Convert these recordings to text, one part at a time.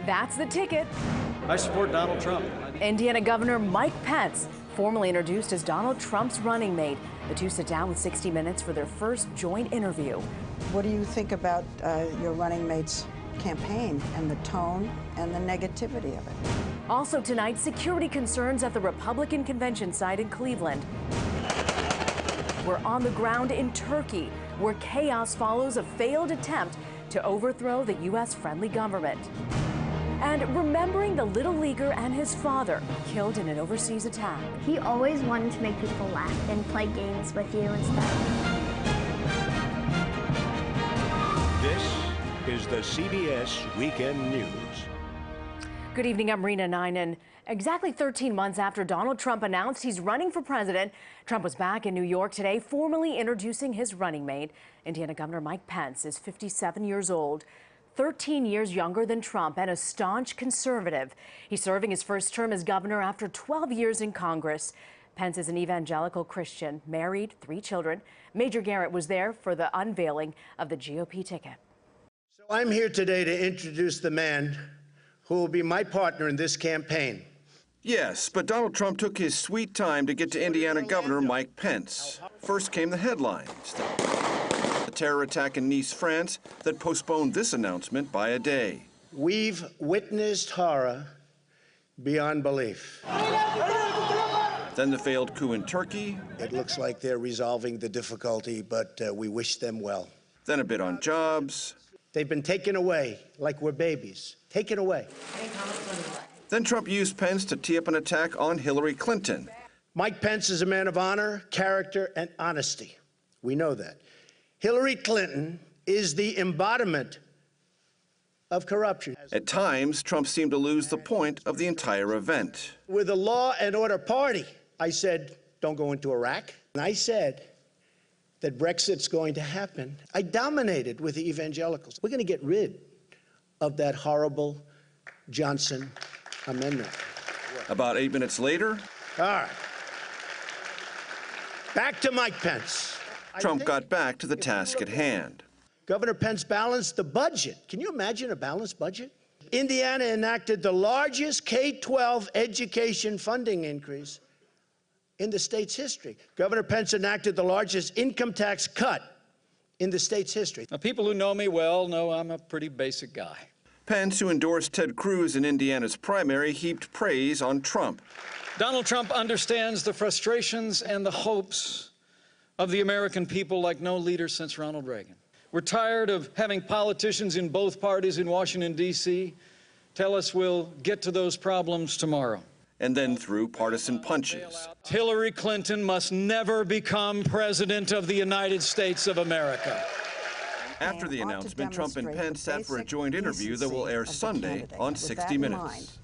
That's the ticket. I support Donald Trump. Indiana Governor Mike Pence, formally introduced as Donald Trump's running mate. The two sit down with 60 Minutes for their first joint interview. What do you think about your running mate's campaign and the tone and the negativity of it? Also tonight, security concerns at the Republican convention site in Cleveland. We're on the ground in Turkey, where chaos follows a failed attempt to overthrow the U.S.-friendly government. And remembering the little leaguer and his father killed in an overseas attack. He always wanted to make people laugh and play games with you and stuff. This is the CBS Weekend News. Good evening, I'm Rena Nine, and exactly 13 months after Donald Trump announced he's running for president, Trump was back in New York today, formally introducing his running mate. Indiana Governor Mike Pence is 57 years old, 13 years younger than Trump, and a staunch conservative. He's serving his first term as governor after 12 years in Congress. Pence is an evangelical Christian, married, 3 children. Major Garrett was there for the unveiling of the GOP ticket. So I'm here today to introduce the man who will be my partner in this campaign. Yes, but Donald Trump took his sweet time to get to Indiana Governor Mike Pence. First came the headlines. The terror attack in Nice, France, that postponed this announcement by a day. We've witnessed horror beyond belief. Then the failed coup in Turkey. It looks like they're resolving the difficulty, but we wish them well. Then a bit on jobs. They've been taken away like we're babies. Taken away. Then Trump used Pence to tee up an attack on Hillary Clinton. Mike Pence is a man of honor, character, and honesty. We know that. Hillary Clinton is the embodiment of corruption. At times, Trump seemed to lose the point of the entire event. We're the law and order party. I said, don't go into Iraq. And I said that Brexit's going to happen. I dominated with the evangelicals. We're going to get rid of that horrible Johnson Amendment. About 8 minutes later, all right. Back to Mike Pence. Trump got back to the task at hand. Governor Pence balanced the budget. Can you imagine a balanced budget? Indiana enacted the largest K-12 education funding increase in the state's history. Governor Pence enacted the largest income tax cut in the state's history. Now, people who know me well know I'm a pretty basic guy. Pence, who endorsed Ted Cruz in Indiana's primary, heaped praise on Trump. Donald Trump understands the frustrations and the hopes of the American people like no leader since Ronald Reagan. We're tired of having politicians in both parties in Washington, D.C. tell us we'll get to those problems tomorrow. And then threw partisan punches. Hillary Clinton must never become president of the United States of America. After the announcement, Trump and Pence sat for a joint interview that will air Sunday on 60 Minutes.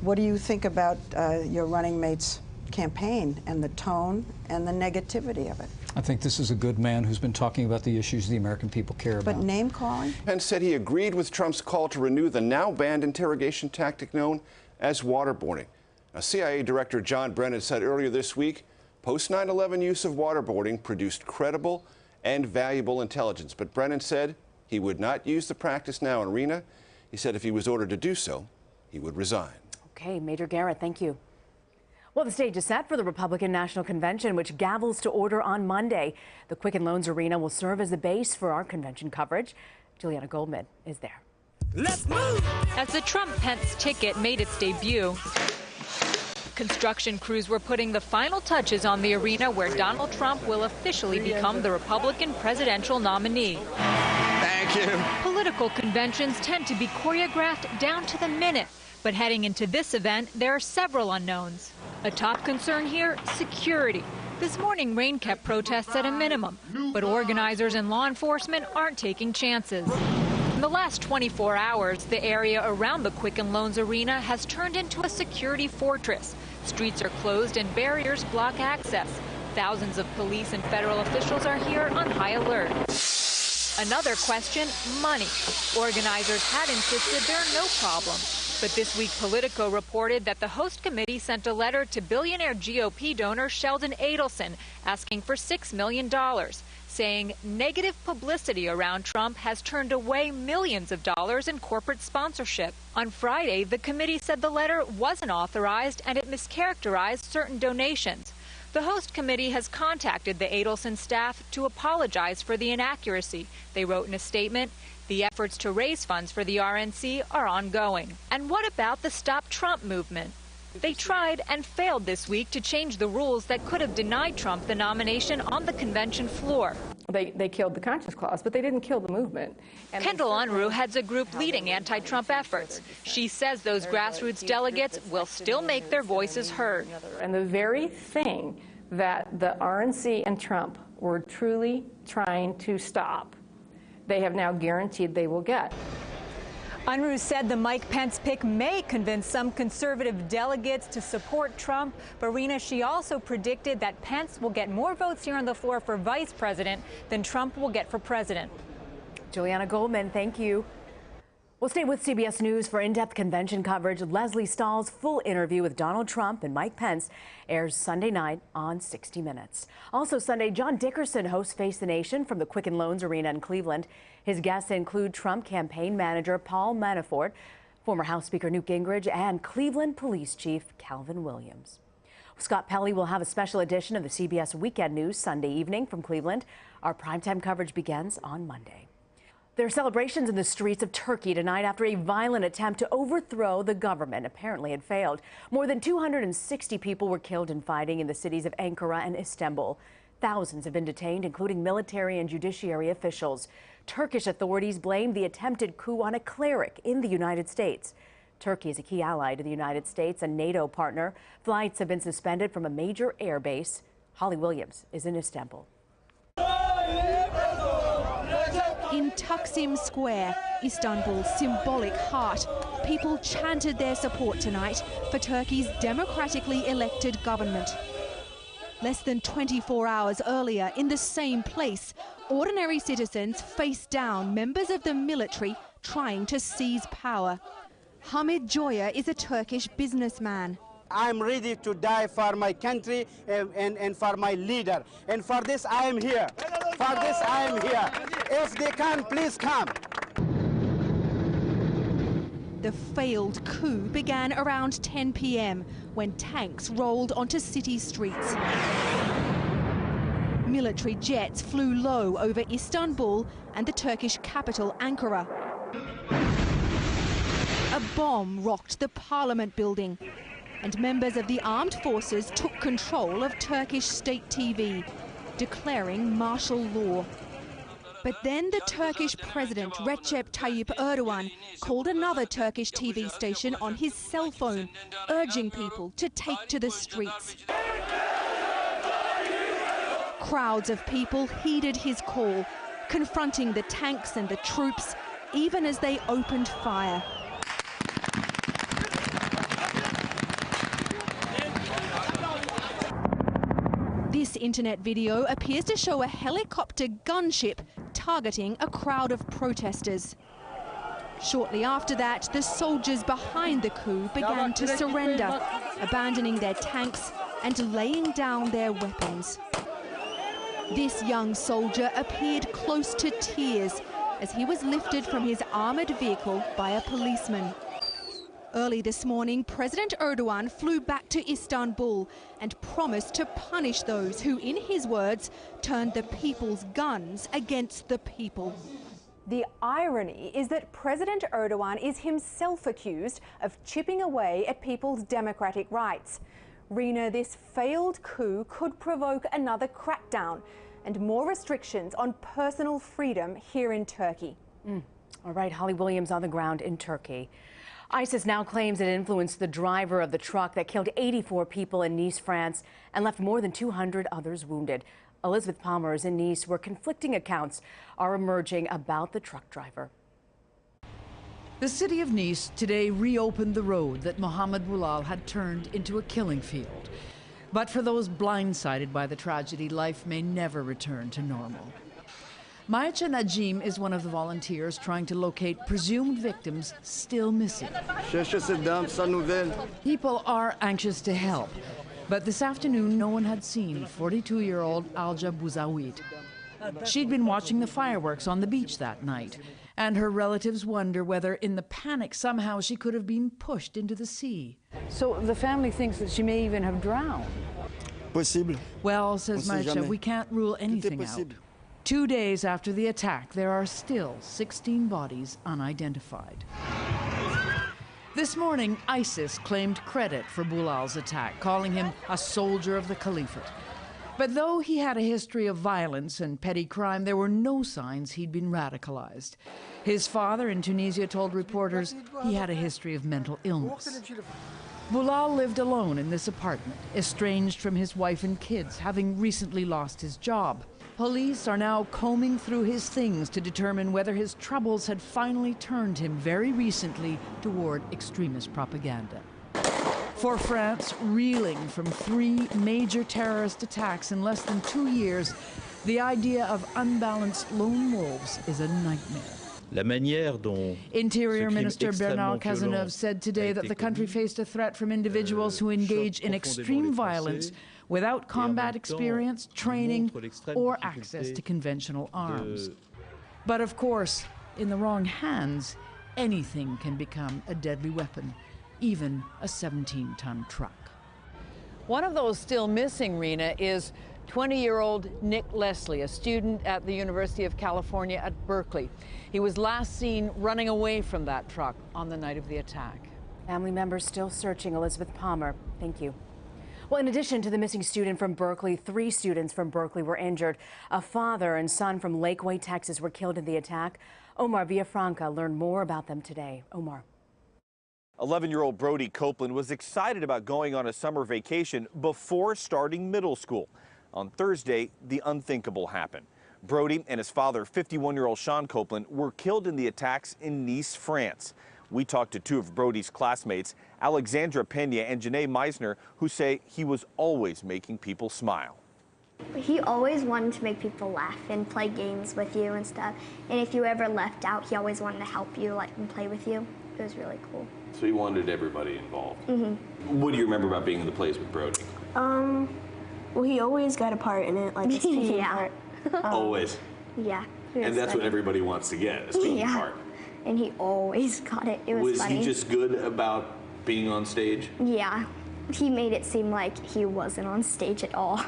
What do you think about your running mate's campaign and the tone and the negativity of it? I think this is a good man who's been talking about the issues the American people care about. But name-calling? Pence said he agreed with Trump's call to renew the now-banned interrogation tactic known as waterboarding. Now, CIA Director John Brennan said earlier this week, post-9/11 use of waterboarding produced credible and valuable intelligence. But Brennan said he would not use the practice now in Rena. He said if he was ordered to do so, he would resign. Okay, Major Garrett, thank you. Well, the stage is set for the Republican National Convention, which gavels to order on Monday. The Quicken Loans Arena will serve as the base for our convention coverage. Juliana Goldman is there. Let's move! As the Trump-Pence ticket made its debut, construction crews were putting the final touches on the arena where Donald Trump will officially become the Republican presidential nominee. Thank you. Political conventions tend to be choreographed down to the minute. But heading into this event, there are several unknowns. A top concern here, security. This morning, rain kept protests at a minimum, but organizers and law enforcement aren't taking chances. In the last 24 hours, the area around the Quicken Loans Arena has turned into a security fortress. Streets are closed and barriers block access. Thousands of police and federal officials are here on high alert. Another question, money. Organizers had insisted there are no problems. But this week, Politico reported that the host committee sent a letter to billionaire GOP donor Sheldon Adelson asking for $6 million. saying negative publicity around Trump has turned away millions of dollars in corporate sponsorship. On Friday, the committee said the letter wasn't authorized and it mischaracterized certain donations. The host committee has contacted the Adelson staff to apologize for the inaccuracy. They wrote in a statement, "The efforts to raise funds for the RNC are ongoing." And what about the Stop Trump movement? They tried and failed this week to change the rules that could have denied Trump the nomination on the convention floor. They killed the conscience clause, but they didn't kill the movement. And Kendall Unruh heads a group leading anti-Trump efforts. She says those grassroots delegates will still make their voices heard. And the very thing that the RNC and Trump were truly trying to stop, they have now guaranteed they will get. Unruh said the Mike Pence pick may convince some conservative delegates to support Trump. But Rena, she also predicted that Pence will get more votes here on the floor for vice president than Trump will get for president. Juliana Goldman, thank you. We'll stay with CBS News for in-depth convention coverage. Leslie Stahl's full interview with Donald Trump and Mike Pence airs Sunday night on 60 Minutes. Also Sunday, John Dickerson hosts Face the Nation from the Quicken Loans Arena in Cleveland. His guests include Trump campaign manager Paul Manafort, former House Speaker Newt Gingrich, and Cleveland Police Chief Calvin Williams. Scott Pelley will have a special edition of the CBS Weekend News Sunday evening from Cleveland. Our primetime coverage begins on Monday. There are celebrations in the streets of Turkey tonight after a violent attempt to overthrow the government apparently had failed. More than 260 people were killed in fighting in the cities of Ankara and Istanbul. Thousands have been detained, including military and judiciary officials. Turkish authorities blame the attempted coup on a cleric in the United States. Turkey is a key ally to the United States and NATO partner. Flights have been suspended from a major air base. Holly Williams is in Istanbul. In Taksim Square, Istanbul's symbolic heart, people chanted their support tonight for Turkey's democratically elected government. Less than 24 hours earlier, in the same place, ordinary citizens faced down members of the military trying to seize power. Hamid Joya is a Turkish businessman. I'm ready to die for my country and for my leader. And for this, I am here. For this, I am here. If they can, please come. The failed coup began around 10 p.m. when tanks rolled onto city streets. Military jets flew low over Istanbul and the Turkish capital, Ankara. A bomb rocked the parliament building, and members of the armed forces took control of Turkish state TV, declaring martial law. But then the Turkish president, Recep Tayyip Erdogan, called another Turkish TV station on his cell phone, urging people to take to the streets. Crowds of people heeded his call, confronting the tanks and the troops, even as they opened fire. This internet video appears to show a helicopter gunship targeting a crowd of protesters. Shortly after that, the soldiers behind the coup began to surrender, abandoning their tanks and laying down their weapons. This young soldier appeared close to tears as he was lifted from his armored vehicle by a policeman. Early this morning, President Erdogan flew back to Istanbul and promised to punish those who, in his words, turned the people's guns against the people. The irony is that President Erdogan is himself accused of chipping away at people's democratic rights. Rena, this failed coup could provoke another crackdown and more restrictions on personal freedom here in Turkey. All right, Holly Williams on the ground in Turkey. ISIS now claims it influenced the driver of the truck that killed 84 people in Nice, France, and left more than 200 others wounded. Elizabeth Palmer is in Nice, where conflicting accounts are emerging about the truck driver. The city of Nice today reopened the road that Mohamed Boulal had turned into a killing field. But for those blindsided by the tragedy, life may never return to normal. Maicha Najim is one of the volunteers trying to locate presumed victims still missing. People are anxious to help, but this afternoon no one had seen 42-year-old Alja Bouzawit. She'd been watching the fireworks on the beach that night, and her relatives wonder whether in the panic somehow she could have been pushed into the sea. So the family thinks that she may even have drowned. Possible. Well, says Maisha, we can't rule anything out. 2 days after the attack, there are still 16 bodies unidentified. This morning, ISIS claimed credit for Boulal's attack, calling him a soldier of the Caliphate. But though he had a history of violence and petty crime, there were no signs he'd been radicalized. His father in Tunisia told reporters he had a history of mental illness. Boulal lived alone in this apartment, estranged from his wife and kids, having recently lost his job. Police are now combing through his things to determine whether his troubles had finally turned him very recently toward extremist propaganda. For France, reeling from 3 major terrorist attacks in less than 2 years, the idea of unbalanced lone wolves is a nightmare. Interior Minister Bernard Cazeneuve said today that the country faced a threat from individuals who engage in extreme violence without combat experience, training, or access to conventional arms. But of course, in the wrong hands, anything can become a deadly weapon, even a 17-ton truck. One of those still missing, Rena, is 20-year-old Nick Leslie, a student at the University of California at Berkeley. He was last seen running away from that truck on the night of the attack. Family members still searching. Elizabeth Palmer, thank you. Well, in addition to the missing student from Berkeley, 3 students from Berkeley were injured. A father and son from Lakeway, Texas were killed in the attack. Omar Villafranca learned more about them today. Omar. 11-year-old Brody Copeland was excited about going on a summer vacation before starting middle school. On Thursday, the unthinkable happened. Brody and his father, 51-year-old Sean Copeland, were killed in the attacks in Nice, France. We talked to 2 of Brody's classmates, Alexandra Pena and Janae Meisner, who say he was always making people smile. He always wanted to make people laugh and play games with you and stuff. And if you ever left out, he always wanted to help you, like, and play with you. It was really cool. So he wanted everybody involved. Mm-hmm. What do you remember about being in the plays with Brody? Well, he always got a part in it, like a speaking part. Always. Yeah. And that's what everybody wants to get, a speaking part. And he always got it. It was funny. Was he just good about being on stage? Yeah. He made it seem like he wasn't on stage at all.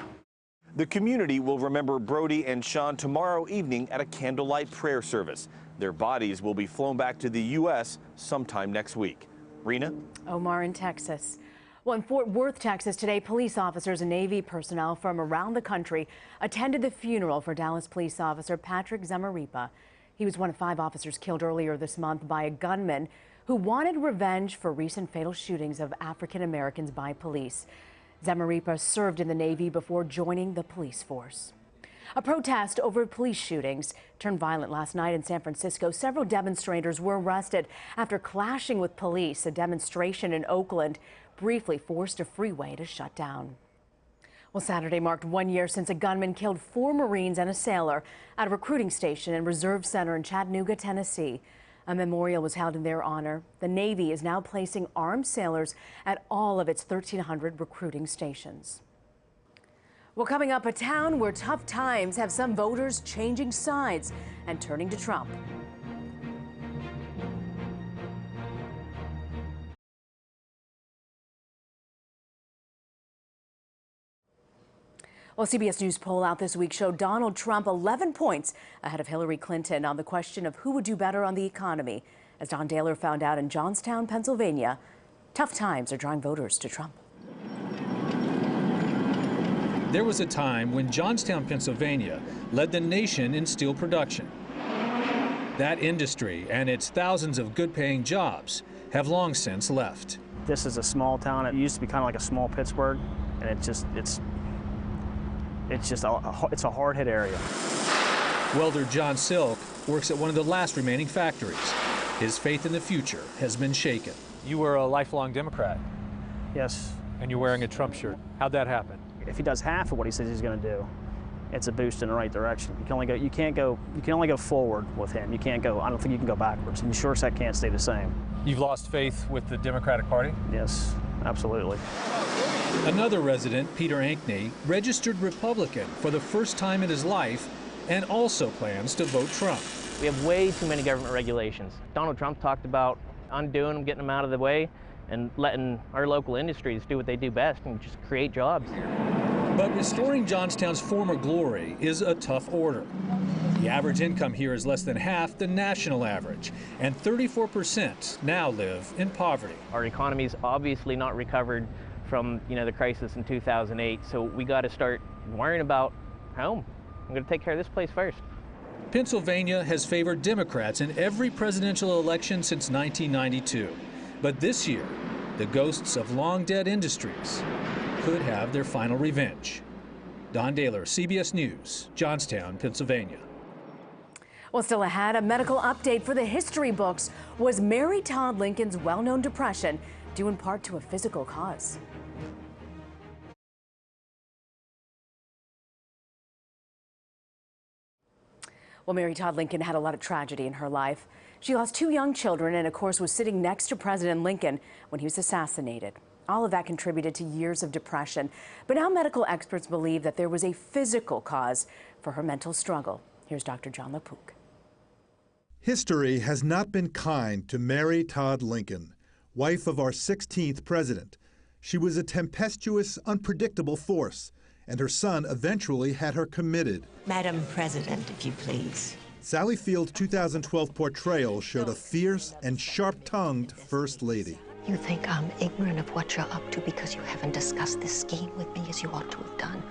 The community will remember Brody and Sean tomorrow evening at a candlelight prayer service. Their bodies will be flown back to the U.S. sometime next week. Rena? Omar in Texas. Well, in Fort Worth, Texas, today, police officers and Navy personnel from around the country attended the funeral for Dallas police officer Patrick Zamarripa. He was one of 5 officers killed earlier this month by a gunman who wanted revenge for recent fatal shootings of African Americans by police. Zamarripa served in the Navy before joining the police force. A protest over police shootings turned violent last night in San Francisco. Several demonstrators were arrested after clashing with police. A demonstration in Oakland briefly forced a freeway to shut down. Well, Saturday marked 1 year since a gunman killed 4 Marines and a sailor at a recruiting station and reserve center in Chattanooga, Tennessee. A memorial was held in their honor. The Navy is now placing armed sailors at all of its 1,300 recruiting stations. Well, coming up, a town where tough times have some voters changing sides and turning to Trump. Well, CBS News poll out this week showed Donald Trump 11 points ahead of Hillary Clinton on the question of who would do better on the economy. As Don Daler found out in Johnstown, Pennsylvania, tough times are drawing voters to Trump. There was a time when Johnstown, Pennsylvania led the nation in steel production. That industry and its thousands of good-paying jobs have long since left. This is a small town. It used to be kind of like a small Pittsburgh, and it's a hard-hit area. Welder John Silk works at one of the last remaining factories. His faith in the future has been shaken. You were a lifelong Democrat. Yes. And you're wearing a Trump shirt. How'd that happen? If he does half of what he says he's going to do, it's a boost in the right direction. You can only go forward with him. You can't go. I don't think you can go backwards. And the short set can't stay the same. You've lost faith with the Democratic Party? Yes, absolutely. Another resident, Peter Ankney, registered Republican for the first time in his life and also plans to vote Trump. We have way too many government regulations. Donald Trump talked about undoing them, getting them out of the way, and letting our local industries do what they do best and just create jobs. But restoring Johnstown's former glory is a tough order. The average income here is less than half the national average, and 34% now live in poverty. Our economy's obviously not recovered from the crisis in 2008, so we got to start worrying about home. I'm going to take care of this place first. Pennsylvania has favored Democrats in every presidential election since 1992. But this year, the ghosts of long-dead industries could have their final revenge. Don Dahler, CBS News, Johnstown, Pennsylvania. Well, still ahead, a medical update for the history books. Was Mary Todd Lincoln's well-known depression due in part to a physical cause? Well, Mary Todd Lincoln had a lot of tragedy in her life. She lost 2 young children and, of course, was sitting next to President Lincoln when he was assassinated. All of that contributed to years of depression. But now medical experts believe that there was a physical cause for her mental struggle. Here's Dr. John LaPook. History has not been kind to Mary Todd Lincoln, wife of our 16th president. She was a tempestuous, unpredictable force, and her son eventually had her committed. Madam President, if you please. Sally Field's 2012 portrayal showed a fierce and sharp-tongued First Lady. You think I'm ignorant of what you're up to because you haven't discussed this scheme with me as you ought to have done.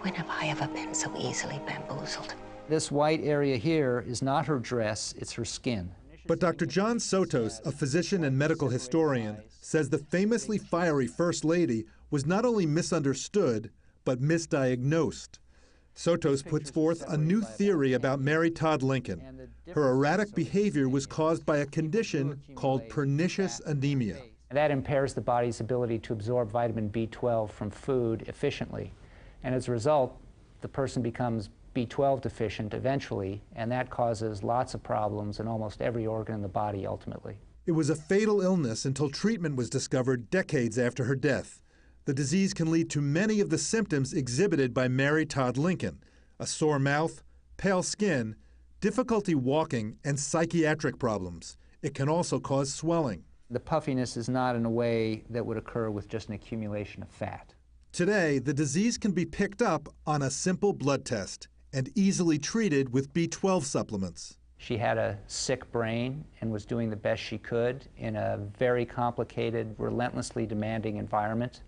When have I ever been so easily bamboozled? This white area here is not her dress, it's her skin. But Dr. John Sotos, a physician and medical historian, says the famously fiery First Lady was not only misunderstood, but misdiagnosed. Sotos puts forth a new theory about Mary Todd Lincoln. Her erratic behavior was caused by a condition called pernicious anemia. That impairs the body's ability to absorb vitamin B12 from food efficiently. And as a result, the person becomes B12 deficient eventually, and that causes lots of problems in almost every organ in the body ultimately. It was a fatal illness until treatment was discovered decades after her death. The disease can lead to many of the symptoms exhibited by Mary Todd Lincoln: a sore mouth, pale skin, difficulty walking, and psychiatric problems. It can also cause swelling. The puffiness is not in a way that would occur with just an accumulation of fat. Today, the disease can be picked up on a simple blood test and easily treated with B12 supplements. She had a sick brain and was doing the best she could in a very complicated, relentlessly demanding environment.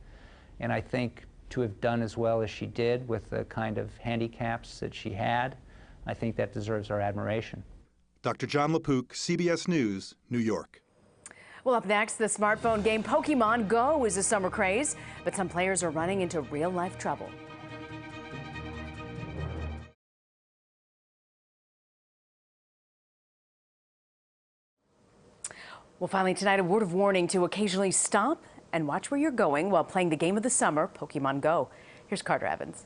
And I think to have done as well as she did with the kind of handicaps that she had, I think that deserves our admiration. Dr. John LaPook, CBS News, New York. Well, up next, the smartphone game Pokemon Go is a summer craze, but some players are running into real-life trouble. Well, finally tonight, a word of warning to occasionally stop and watch where you're going while playing the game of the summer, Pokemon Go. Here's Carter Evans.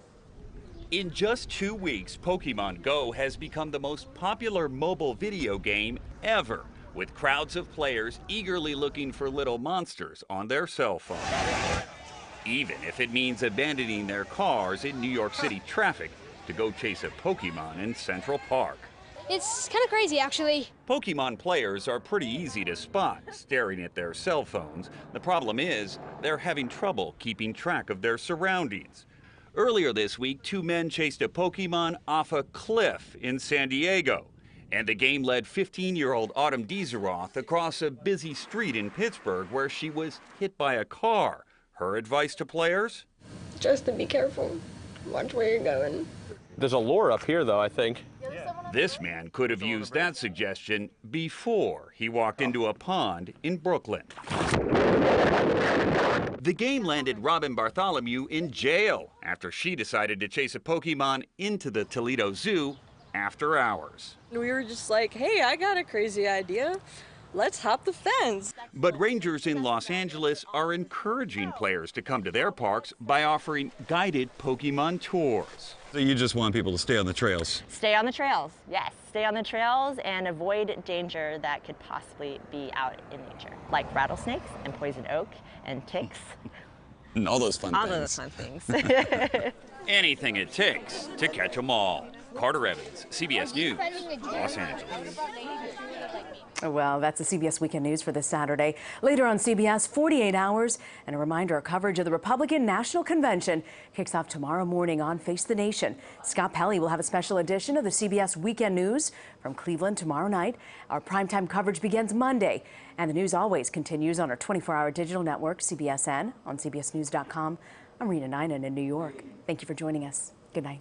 In just 2 weeks, Pokemon Go has become the most popular mobile video game ever, with crowds of players eagerly looking for little monsters on their cell phones. Even if it means abandoning their cars in New York City traffic to go chase a Pokemon in Central Park. It's kind of crazy, actually. Pokemon players are pretty easy to spot, staring at their cell phones. The problem is, they're having trouble keeping track of their surroundings. Earlier this week, 2 men chased a Pokemon off a cliff in San Diego. And the game led 15-year-old Autumn Dieseroth across a busy street in Pittsburgh where she was hit by a car. Her advice to players? Just to be careful. Watch where you're going. There's a lure up here, though, I think. This man could have used that suggestion before he walked into a pond in Brooklyn. The game landed Robin Bartholomew in jail after she decided to chase a Pokemon into the Toledo Zoo after hours. We were just like, hey, I got a crazy idea. Let's hop the fence. But rangers in Los Angeles are encouraging players to come to their parks by offering guided Pokemon tours. So you just want people to stay on the trails? Stay on the trails, yes. Stay on the trails and avoid danger that could possibly be out in nature, like rattlesnakes and poison oak and ticks. And all those fun things. All those fun things. Anything it takes to catch them all. Carter Evans, CBS News, Los Angeles. Well, that's the CBS Weekend News for this Saturday. Later on CBS, 48 hours, and a reminder, our coverage of the Republican National Convention kicks off tomorrow morning on Face the Nation. Scott Pelley will have a special edition of the CBS Weekend News from Cleveland tomorrow night. Our primetime coverage begins Monday, and the news always continues on our 24-hour digital network, CBSN, on CBSNews.com. I'm Rena Ninen in New York. Thank you for joining us. Good night.